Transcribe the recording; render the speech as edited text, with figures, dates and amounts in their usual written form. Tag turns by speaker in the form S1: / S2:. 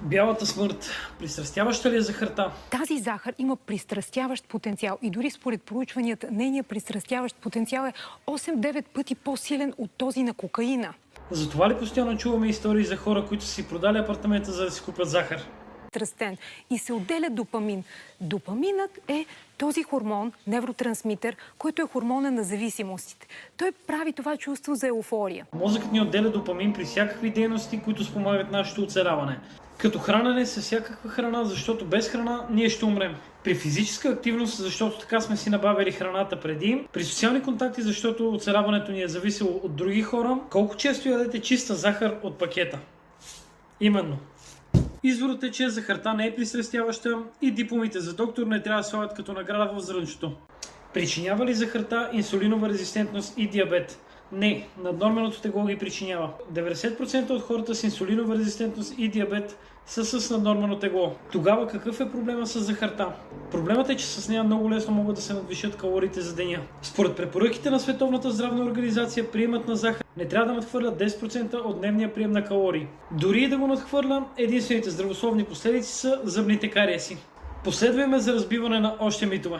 S1: Бялата смърт пристрастяваща ли е захарта?
S2: Тази захар има пристрастяващ потенциал и дори според проучванията нейният пристрастяващ потенциал е 8-9 пъти по-силен от този на кокаина.
S1: Затова ли постоянно чуваме истории за хора, които са си продали апартамента, за да си купят захар?
S2: Тръстен и се отделя допамин. Допаминът е този хормон, невротрансмитер, който е хормона на зависимостите. Той прави това чувство за еуфория.
S1: Мозъкът ни отделя допамин при всякакви дейности, които спомагат нашето оцеляване. Като хранене с всякаква храна, защото без храна ние ще умрем. При физическа активност, защото така сме си набавили храната преди. При социални контакти, защото оцеляването ни е зависело от други хора. Колко често ядете чиста захар от пакета? Именно. Изводът е, че захарта не е пристрастяваща и дипломите за доктор не трябва да слагат като награда в зрънчето. Причинява ли захарта инсулинова резистентност и диабет? Не, наднорменото тегло ги причинява. 90% от хората с инсулинова резистентност и диабет са с наднормено тегло. Тогава какъв е проблема с захарта? Проблемът е, че с нея много лесно могат да се надвишат калориите за деня. Според препоръките на Световната здравна организация, приемът на захар не трябва да надхвърля 10% от дневния прием на калории. Дори и да го надхвърля, единствените здравословни последици са зъбните кариеси. Последвай ме за разбиване на още митове.